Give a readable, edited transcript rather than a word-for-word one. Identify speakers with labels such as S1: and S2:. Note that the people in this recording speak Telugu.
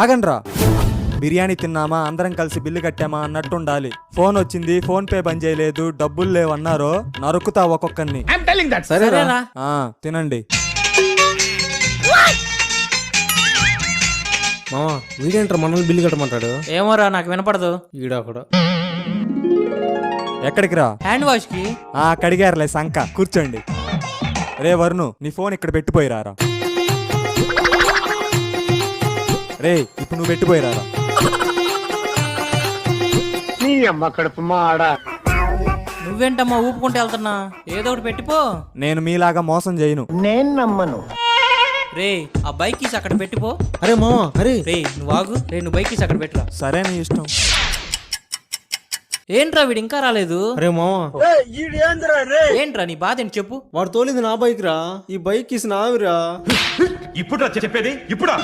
S1: ఆగండ్రా. బిర్యానీ తిన్నామా, అందరం కలిసి బిల్లు కట్టామా అన్నట్టు ఉండాలి. ఫోన్ వచ్చింది, ఫోన్ పే బంద్ చేయలేదు, డబ్బులు లేవన్నారో నరుకుతా ఒక్కొక్కరిని.
S2: సరేరా.
S1: తినండి.
S3: మామా వీడేంటారు మనల్ని బిల్లు కట్టమంటాడు?
S2: ఏమోరా నాకు వినపడదు.
S3: ఈడొకడు.
S1: ఎక్కడికి రా?
S2: హ్యాండ్ వాష్ కి.
S1: కడిగారులే సంక, కూర్చోండి. రే వరుణు, నీ ఫోన్ ఇక్కడ పెట్టిపోయిరారా. రే ఇప్పుడు నువ్వు పెట్టిపోయిరారా.
S2: నువ్వేంటమ్మా ఊపుకుంటూ వెళ్తున్నా? ఏదో ఒకటి పెట్టిపో.
S1: నేను మీలాగా మోసం చేయను.
S4: నేను నమ్మను.
S2: రే ఆ బైక్ కీస్ అక్కడ పెట్టిపో.
S3: అరే మామా అరే.
S2: రే నువ్వు ఆగు. రే నువ్వు బైక్ కీస్ అక్కడ పెట్టరా.
S1: సరే నీ ఇష్టం.
S2: ఏంట్రా వీడు ఇంకా రాలేదు?
S3: అరే మామా
S2: ఏంట్రా నీ బాధ ఏంటి చెప్పు.
S3: వాడు తోలింది నా బైక్ రా, ఈ బైక్ ఇసి నావిరా.
S5: ఇప్పుడు చెప్పేది ఇప్పుడా?